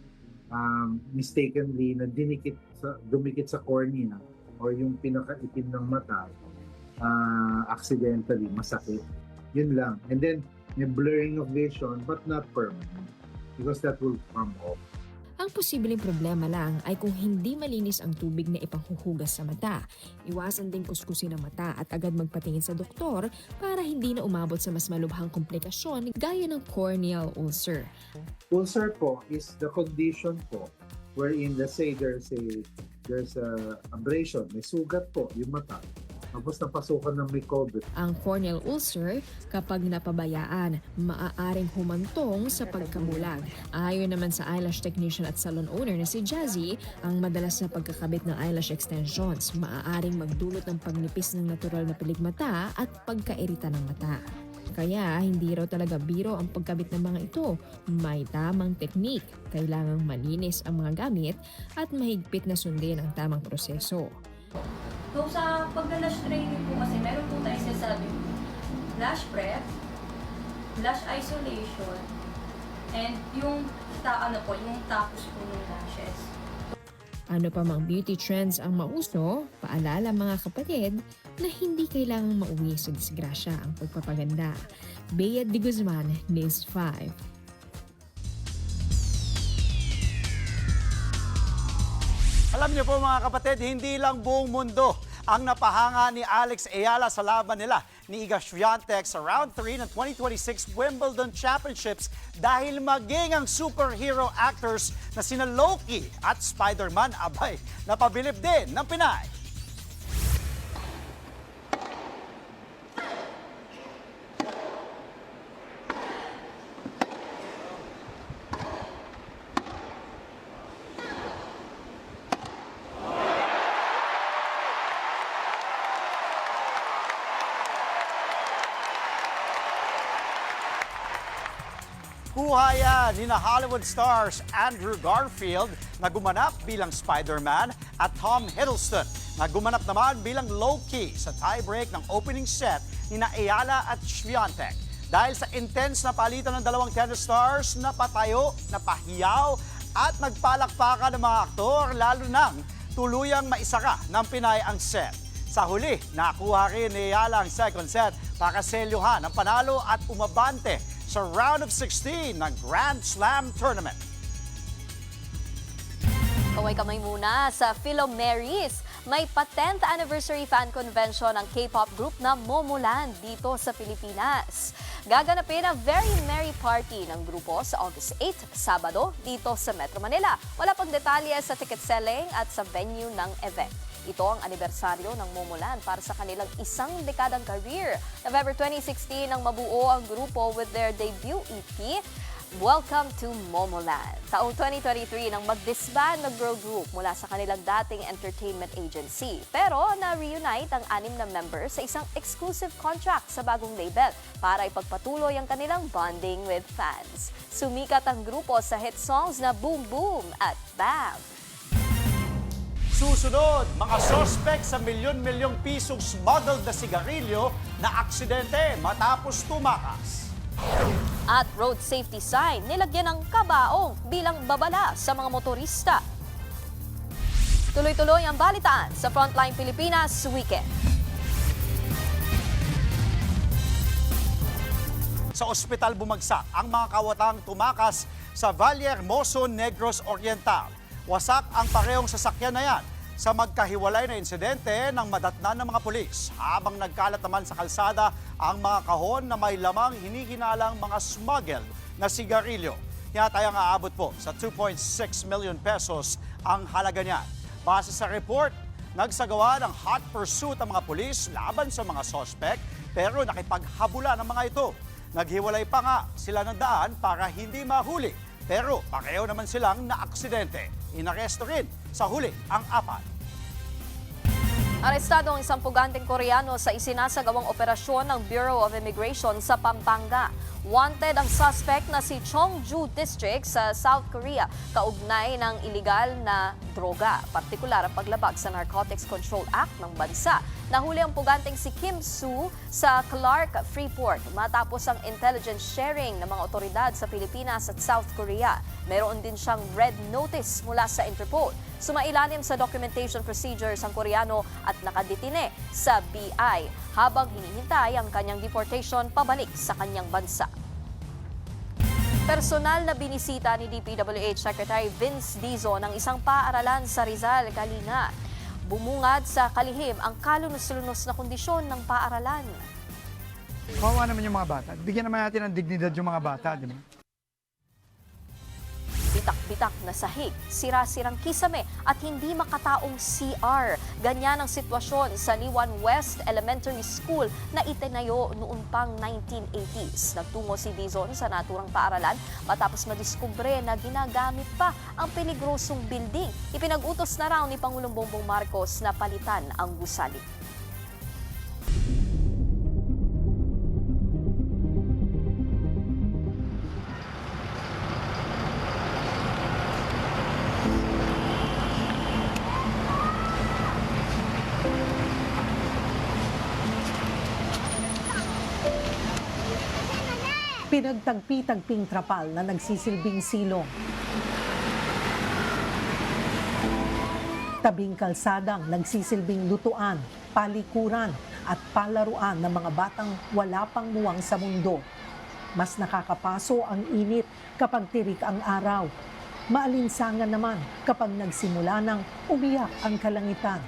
mistakenly na dumikit sa cornea or yung pinakaitim ng mata, accidentally, masakit. Yun lang. And then, may blurring of vision but not permanent because that will come off. Ang posibleng problema lang ay kung hindi malinis ang tubig na ipanghuhugas sa mata. Iwasan din kuskusin ang mata at agad magpatingin sa doktor para hindi na umabot sa mas malubhang komplikasyon gaya ng corneal ulcer. Ulcer po is the condition po wherein, let's say there's a abrasion, may sugat po yung mata. Tapos napasukan ng microbe. Ang corneal ulcer, kapag napabayaan, maaaring humantong sa pagkamulag. Ayon naman sa eyelash technician at salon owner na si Jazzy, ang madalas na pagkakabit ng eyelash extensions maaaring magdulot ng pagnipis ng natural na pilikmata at pagkairita ng mata. Kaya hindi raw talaga biro ang pagkabit ng mga ito. May tamang teknik, kailangang malinis ang mga gamit at mahigpit na sundin ang tamang proseso. So sa pag-lash training po kasi meron po tayo sinasabi lash prep, lash isolation, and yung yung tapos po ng lashes. Ano pa mang beauty trends ang mauso, paalala mga kapatid na hindi kailangang mauwi sa disgrasya ang pagpapaganda. Bea de Guzman, News 5. Alam niyo po mga kapatid, hindi lang buong mundo ang napahanga ni Alex Ayala sa laban nila ni Iga Swiatek sa Round 3 ng 2026 Wimbledon Championships dahil maging ang superhero actors na sina Loki at Spider-Man abay napabilib din ng Pinay. Kuha yan ni Hollywood stars Andrew Garfield na gumanap bilang Spider-Man at Tom Hiddleston na gumanap naman bilang Loki sa tiebreak ng opening set ni Ayala at Swiatek. Dahil sa intense na palitan ng dalawang tennis stars, napatayo, napahiyaw at nagpalakpakan ng mga aktor lalo nang tuluyang maisara ng Pinay ang set. Sa huli, nakuha rin ni Ayala ang second set para selyuhan ang panalo at umabante sa round of 16 ng Grand Slam Tournament. Kaway-kamay muna sa Philomeris. May pa-10th anniversary fan convention ang K-pop group na Momoland dito sa Pilipinas. Gaganapin ang Very Merry Party ng grupo sa August 8, Sabado, dito sa Metro Manila. Wala pang detalye sa ticket selling at sa venue ng event. Ito ang anibersaryo ng Momoland para sa kanilang isang dekadang career. November 2016 nang mabuo ang grupo with their debut EP, Welcome to Momoland. Taong 2023 nang mag-disband ng girl group mula sa kanilang dating entertainment agency. Pero na-reunite ang 6 na members sa isang exclusive contract sa bagong label para ipagpatuloy ang kanilang bonding with fans. Sumikat ang grupo sa hit songs na Boom Boom at Bam. Susunod, mga sospek sa milyon-milyong pisong smuggled na sigarilyo na aksidente matapos tumakas. At road safety sign, nilagyan ng kabaong bilang babala sa mga motorista. Tuloy-tuloy ang balitaan sa Frontline Pilipinas Weekend. Sa ospital bumagsak ang mga kawatang tumakas sa Valle Hermoso, Negros Oriental. Wasak ang parehong sasakyan na yan sa magkahiwalay na insidente ng madatnan ng mga pulis. Habang nagkalat naman sa kalsada ang mga kahon na may lamang hinihinalang mga smuggled na sigarilyo. Tinatayang aabot po sa 2.6 million pesos ang halaga niyan. Base sa report, nagsagawa ng hot pursuit ang mga pulis laban sa mga sospek pero nakipaghabula ng mga ito. Naghiwalay pa nga sila ng daan para hindi mahuli pero pareho naman silang naaksidente. Inaresto rin sa huli ang 4. Arestado ang isang puganteng Koreano sa isinasagawang operasyon ng Bureau of Immigration sa Pampanga. Wanted ang suspect na si Cheongju District sa South Korea, kaugnay ng iligal na droga, partikular ang paglabag sa Narcotics Control Act ng bansa. Nahuli ang puganteng si Kim Soo sa Clark Freeport matapos ang intelligence sharing ng mga otoridad sa Pilipinas at South Korea. Meron din siyang red notice mula sa Interpol. Sumailalim sa documentation procedures ang Koreano at nakadetine sa BI habang hinihintay ang kanyang deportation pabalik sa kanyang bansa. Personal na binisita ni DPWH Secretary Vince Dizon ng isang paaralan sa Rizal, Kalinga. Bumungad sa kalihim ang kalunos-lunos na kondisyon ng paaralan. Kawawa naman yung mga bata. Bigyan naman natin ng dignidad yung mga bata, di ba? Bitak-bitak na sahig, sira-sirang kisame at hindi makataong CR. Ganyan ang sitwasyon sa Liwan West Elementary School na itinayo noon pang 1980s. Nagtungo si Dizon sa naturang paaralan matapos madiskubre na ginagamit pa ang peligrosong building. Ipinag-utos na raw ni Pangulong Bongbong Marcos na palitan ang gusali. Pinagtagpi-tagping trapal na nagsisilbing silong. Tabing kalsadang nagsisilbing lutuan, palikuran at palaruan ng mga batang wala pang muwang sa mundo. Mas nakakapaso ang init kapag tirik ang araw. Maalinsangan naman kapag nagsimula ng umiyak ang kalangitan.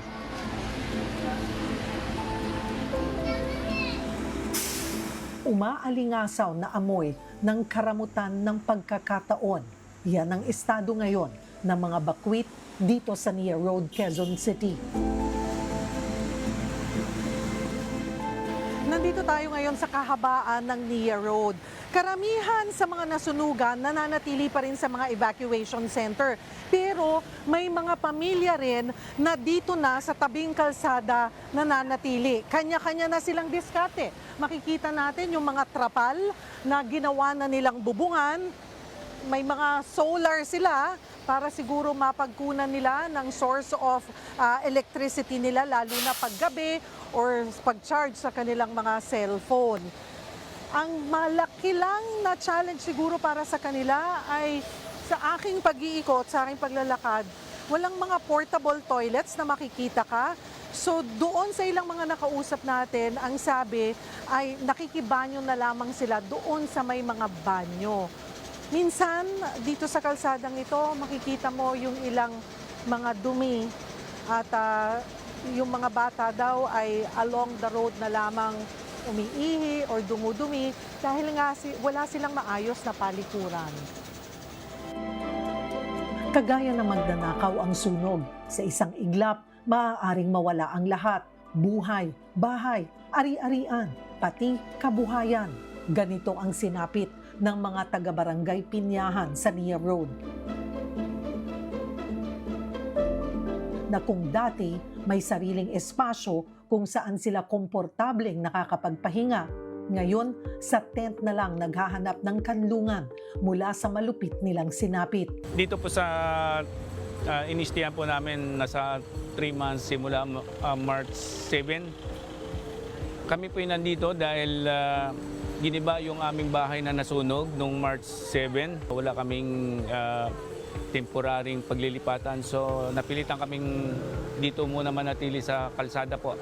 Umaalingasaw na amoy ng karamutan ng pagkakataon. Yan ang estado ngayon ng mga bakwit dito sa Nia Road, Quezon City. Nandito tayo ngayon sa kahabaan ng Nia Road. Karamihan sa mga nasunugan nananatili pa rin sa mga evacuation center. Pero may mga pamilya rin na dito na sa tabing kalsada nananatili. Kanya-kanya na silang diskarte. Makikita natin yung mga trapal na ginawa na nilang bubungan. May mga solar sila para siguro mapagkunan nila ng source of electricity nila lalo na paggabi or pag-charge sa kanilang mga cellphone. Ang malaki lang na challenge siguro para sa kanila ay sa aking pag-iikot, sa aking paglalakad, walang mga portable toilets na makikita ka. So doon sa ilang mga nakausap natin, ang sabi ay nakikibanyo na lamang sila doon sa may mga banyo. Minsan, dito sa kalsadang ito, makikita mo yung ilang mga dumi at yung mga bata daw ay along the road na lamang umiihi or dumudumi dahil nga wala silang maayos na palikuran. Kagaya ng magnanakaw ang sunog, sa isang iglap, maaaring mawala ang lahat. Buhay, bahay, ari-arian, pati kabuhayan. Ganito ang sinapit ng mga taga-barangay Pinyahan sa Nia Road. Na kung dati may sariling espasyo kung saan sila komportableng nakakapagpahinga, ngayon sa tent na lang naghahanap ng kanlungan mula sa malupit nilang sinapit. Dito po sa inistihan po namin nasa 3 months simula March 7. Kami po nandito dahil giniba yung aming bahay na nasunog noong March 7. Wala kaming temporaring paglilipatan, so napilitan kaming dito muna manatili sa kalsada po.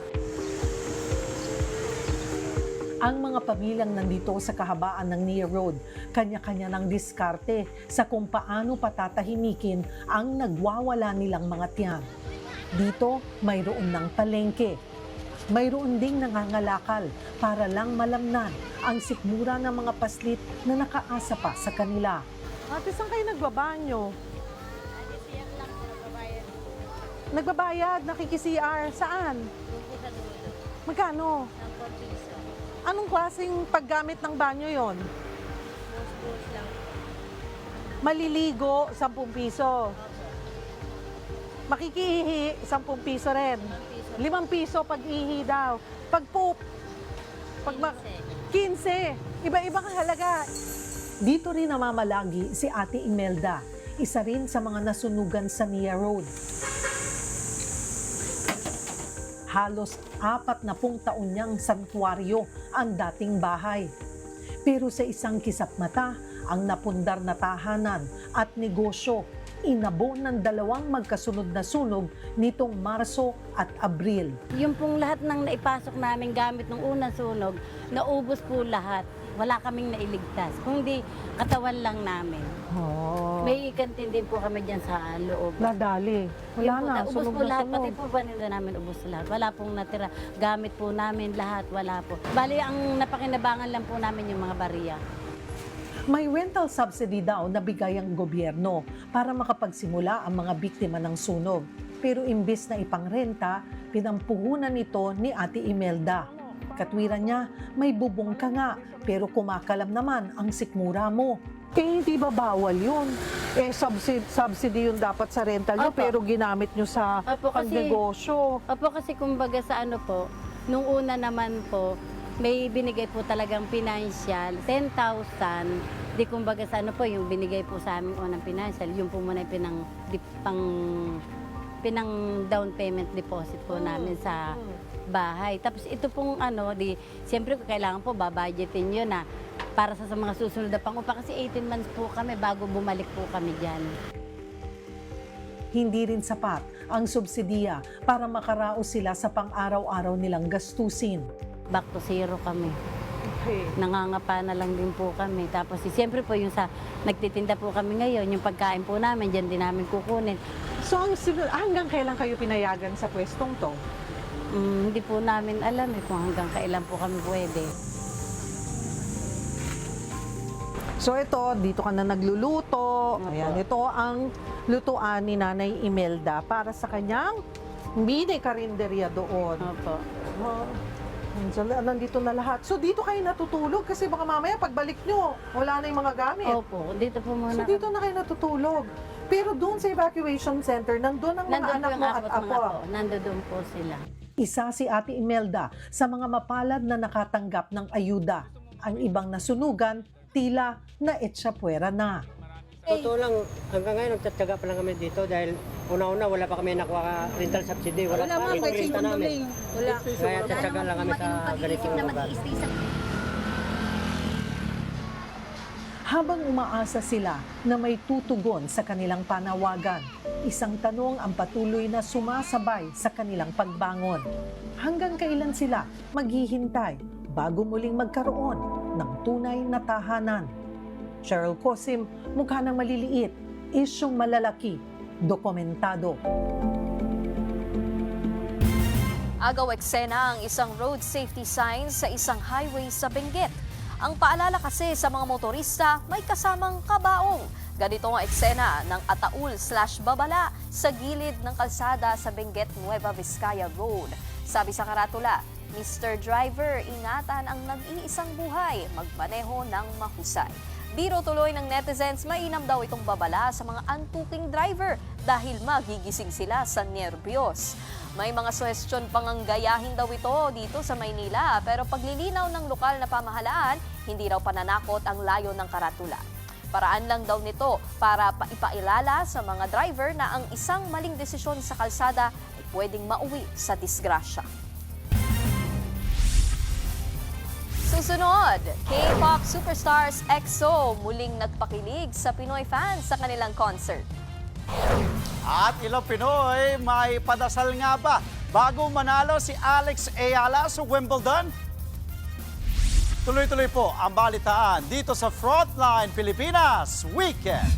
Ang mga pamilyang nandito sa kahabaan ng Nia Road, kanya-kanya ng diskarte sa kung paano patatahimikin ang nagwawala nilang mga tiyan. Dito, mayroon ng palengke. Mayroon ding nangangalakal para lang malamnan ang sikmura ng mga paslit na nakaasa pa sa kanila. Ate, saan kayo nagbabanyo? Nagbabayad, nakiki-CR. Saan? Magkano? Anong klaseng paggamit ng banyo yon? Maliligo, 10 piso. Makikihi, 10 piso rin. 5 piso pag-ihi daw. Pag poop, 15. Iba-ibang halaga. Dito rin namamalagi si Ate Imelda, isa rin sa mga nasunugan sa Nia Road. Halos 40 taon niyang santuaryo ang dating bahay. Pero sa isang kisap mata, ang napundar na tahanan at negosyo inabo ng 2 magkasunod na sunog nitong Marso at Abril. Yung pong lahat ng naipasok namin gamit ng unang sunog, naubos po lahat. Wala kaming nailigtas. Kung di, katawan lang namin. Oh. May kantin din po kami dyan sa loob. Nadali. Wala na, ubos sunog po na lahat. sunog. Pati po paninda namin, ubos lahat. Wala pong natira. Gamit po namin lahat, wala po. Bali, ang napakinabangan lang po namin yung mga bariya. May rental subsidy daw na bigay ang gobyerno para makapagsimula ang mga biktima ng sunog. Pero imbes na ipangrenta, pinampuhunan ito ni Ate Imelda. Katwiran niya, may bubong ka nga, pero kumakalam naman ang sikmura mo. Eh, hindi ba bawal yun? Eh, subsidy yun dapat sa rental nyo, pero ginamit nyo sa pagnegosyo. Opo, kasi kumbaga sa ano po, nung una naman po, may binigay po talagang financial, 10,000. Di kumbaga sa ano po, yung binigay po sa amin unang financial, yung po muna yung pinang down payment deposit po namin sa bahay. Tapos ito pong ano, siyempre kailangan po babudgetin yun na para sa mga susunod na pangupa kasi 18 months po kami bago bumalik po kami dyan. Hindi rin sapat ang subsidiya para makaraos sila sa pang-araw-araw nilang gastusin. Back to zero kami. Okay. Nangangapa na lang din po kami. Tapos siyempre po yung sa nagtitinda po kami ngayon, yung pagkain po namin, dyan din namin kukunin. So hanggang kailan kayo pinayagan sa pwestong to? Hindi po namin alam kung hanggang kailan po kami pwede. So ito, dito ka na nagluluto. Ayan, ito ang lutuan ni Nanay Imelda para sa kanyang mini karinderya doon. Opo. Nandito na lahat. So dito kayo natutulog kasi baka mamaya pagbalik nyo, wala na yung mga gamit. Opo, dito po muna. So dito na kayo natutulog. Pero doon sa evacuation center, nandun ang mga anak mo at apo. Nandoon po sila. Isa si Ate Imelda sa mga mapalad na nakatanggap ng ayuda. Ang ibang nasunugan, tila na etsapuera na. Totoo lang, hanggang ngayon nagtatyaga pa lang kami dito dahil una-una wala pa kami nakuha rental subsidy. Wala pa kami renta namin. Wala. Kaya tatyaga lang kami sa ganitong lugar. Habang umaasa sila na may tutugon sa kanilang panawagan, isang tanong ang patuloy na sumasabay sa kanilang pagbangon. Hanggang kailan sila maghihintay bago muling magkaroon ng tunay na tahanan? Cheryl Cosim, mukha ng maliliit, isyong malalaki, dokumentado. Agaw eksena ang isang road safety sign sa isang highway sa Benguet. Ang paalala kasi sa mga motorista may kasamang kabaong. Ganito ang eksena ng ataul/babala sa gilid ng kalsada sa Benguet Nueva Vizcaya Road. Sabi sa karatula, Mr. Driver, ingatan ang nag-iisang buhay, magmaneho ng mahusay. Biro tuloy ng netizens, mainam daw itong babala sa mga antuking driver dahil magigising sila sa nerbiyos. May mga suhestyon pang ang gayahin daw ito dito sa Maynila, pero paglilinaw ng lokal na pamahalaan, hindi raw pananakot ang layo ng karatula. Paraan lang daw nito para ipailala sa mga driver na ang isang maling desisyon sa kalsada ay pwedeng mauwi sa disgrasya. Susunod, K-pop superstars EXO muling nagpakilig sa Pinoy fans sa kanilang concert. At ilang Pinoy, may padasal nga ba bago manalo si Alex Ayala sa Wimbledon? Tuloy-tuloy po ang balitaan dito sa Frontline Pilipinas Weekend.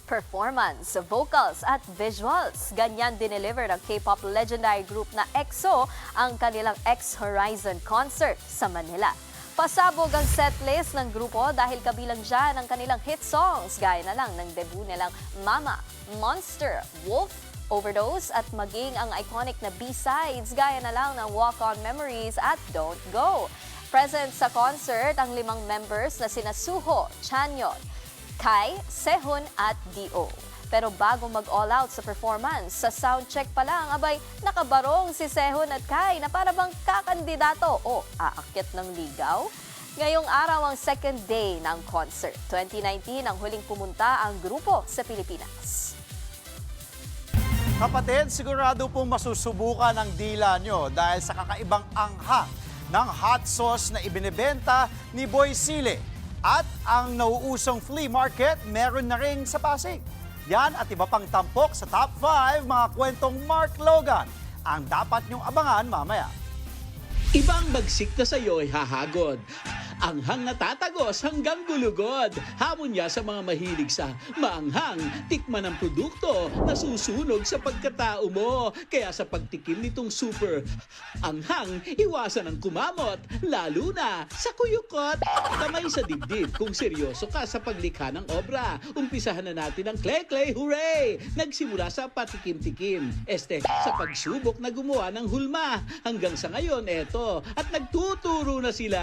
Performance, vocals at visuals. Ganyan dineliver ng K-pop legendary group na EXO ang kanilang X-Horizon concert sa Manila. Pasabog ang setlist ng grupo dahil kabilang dyan ang kanilang hit songs gaya na lang ng debut nilang Mama, Monster, Wolf, Overdose at maging ang iconic na B-sides gaya na lang ng Walk On Memories at Don't Go. Present sa concert ang 5 members na sina Suho, Chanyeol, Kai, Sehun at D.O. Pero bago mag-all out sa performance, sa soundcheck pa lang, abay, nakabarong si Sehun at Kai na para bang kakandidato o aakyat ng ligaw. Ngayong araw ang second day ng concert. 2019 ang huling pumunta ang grupo sa Pilipinas. Kapatid, sigurado pong masusubukan ang dila nyo dahil sa kakaibang anghang ng hot sauce na ibinebenta ni Boy Sile. At ang nauusong flea market, meron na rin sa Pasig. Yan at iba pang tampok sa top 5 mga kwentong Mark Logan ang dapat nyong abangan mamaya. Ibang bagsik na sa'yo'y hahagod. Anghang natatagos hanggang gulugod. Hamon niya sa mga mahilig sa maanghang, tikman ang produkto na susunog sa pagkatao mo. Kaya sa pagtikim nitong super anghang, iwasan ang kumamot, lalo na sa kuyukot. Kamay sa dibdib kung seryoso ka sa paglikha ng obra. Umpisahan na natin ang Clay Hooray! Nagsimula sa patikim-tikim. Sa pagsubok na gumawa ng hulma. Hanggang sa ngayon, eto. At nagtuturo na sila.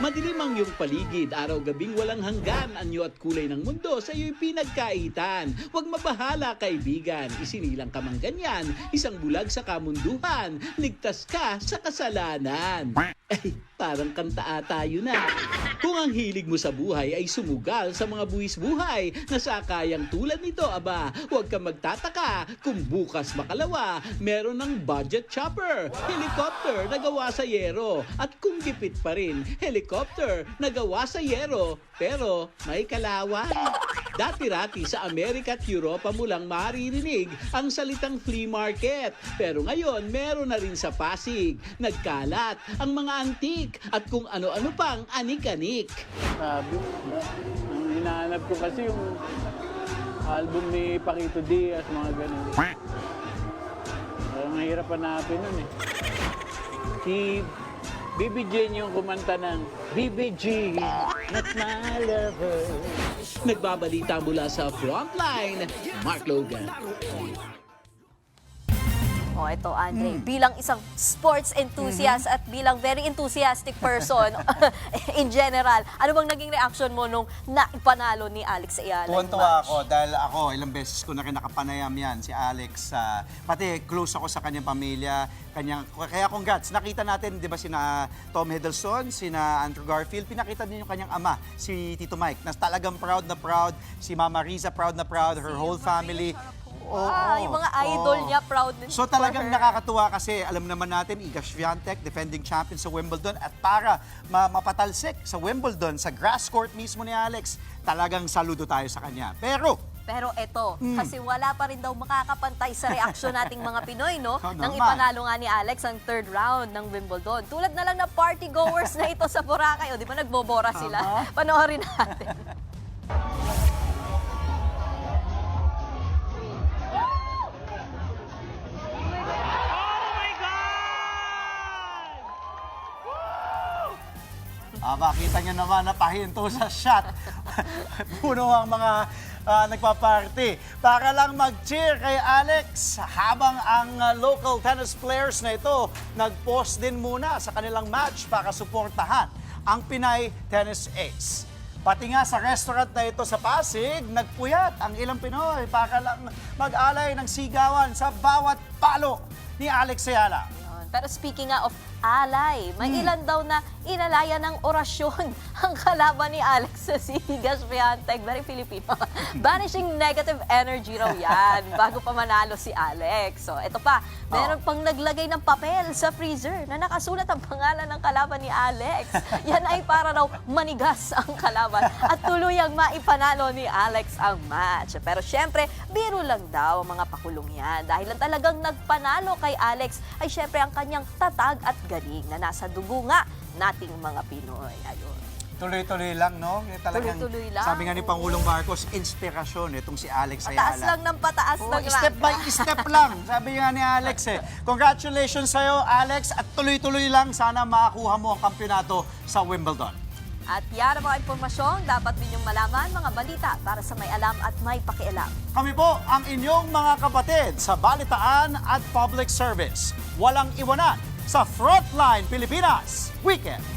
Madilim ang iyong paligid, araw-gabing walang hanggan, anyo at kulay ng mundo sa iyo'y pinagkaitan. Huwag mabahala, kaibigan, isinilang ka mang ganyan, isang bulag sa kamunduhan, ligtas ka sa kasalanan. Ay, parang kanta tayo na. Kung ang hilig mo sa buhay ay sumugal sa mga buwis buhay na sakayang tulad nito, aba, huwag kang magtataka kung bukas makalawa, meron ng budget chopper, helicopter na gawa sa yero, at kung gipit pa rin, helicopter na gawa sa yero, pero may kalawan. Dati-rati sa Amerika at Europa mo lang maririnig ang salitang flea market. Pero ngayon, meron na rin sa Pasig. Nagkalat ang mga antik at kung ano-ano pang anik-anik. Sabi, ang hinahanap ko kasi yung album ni Paquito Diaz, mga ganun. Ang hirap hanapin nun eh. Si BBG yung kumanta ng BBG, not my lover. Nagbabalita mula sa Frontline, Mark Logan. O ito, Andre, bilang isang sports enthusiast at bilang very enthusiastic person in general, ano bang naging reaction mo nung naipanalo ni Alex Ayala? Tuwan-tuwa ako dahil ako ilang beses ko na rin nakapanayam yan si Alex. Pati close ako sa kanyang pamilya. Kaya congrats. Nakita natin, di ba, sina Tom Hiddleston, sina Andrew Garfield, pinakita din yung kanyang ama, si Tito Mike, na talagang proud na proud. Si Mama Riza proud na proud, her whole family. Yung mga idol niya, proud din. So talagang nakakatuwa kasi alam naman natin, Iga Swiatek, defending champion sa Wimbledon, at para mapatalsik sa Wimbledon, sa grass court mismo ni Alex, talagang saludo tayo sa kanya. Pero Pero eto, kasi wala pa rin daw makakapantay sa reaksyon nating mga Pinoy, no? Oh, Nang normal. ipanalo nga ni Alex ang third round ng Wimbledon. Tulad na lang na party goers na ito sa Boracay. O, di ba nagbobora sila? Panoorin natin. Makita nyo naman na pahinto sa shot. Puno ang mga nagpa-party. Para lang mag-cheer kay Alex habang ang local tennis players na ito nag-pause din muna sa kanilang match para suportahan ang Pinay Tennis Ace. Pati nga sa restaurant na ito sa Pasig, nagpuyat ang ilang Pinoy para lang mag-alay ng sigawan sa bawat palo ni Alex Ayala. Pero speaking nga of alay, may ilan daw na inalaya ng orasyon ang kalaban ni Alex sa si Gaspianteg. Very Filipino. Banishing negative energy raw yan bago pa manalo si Alex. So, ito pa, meron pang naglagay ng papel sa freezer na nakasulat ang pangalan ng kalaban ni Alex. Yan ay para raw manigas ang kalaban at tuluyang maipanalo ni Alex ang match. Pero syempre, biro lang daw ang mga pakulong yan. Dahil lang talagang nagpanalo kay Alex ay syempre ang kanyang tatag at galing na nasa dugo nga nating mga Pinoy. Ayun. Tuloy-tuloy lang, no? Talagang, Tuloy-tuloy lang. sabi nga ni Pangulong Marcos, inspirasyon itong si Alex Ayala. Pataas lang ng pataas ng Step by step lang, sabi nga ni Alex eh. Congratulations sa'yo, Alex, at tuloy-tuloy lang. Sana makakuha mo ang kampyonato sa Wimbledon. At yan ang mga impormasyong dapat ninyong malaman, mga balita para sa may alam at may pakialam. Kami po ang inyong mga kapatid sa Balitaan at Public Service. Walang iwanan sa Frontline Pilipinas Weekend.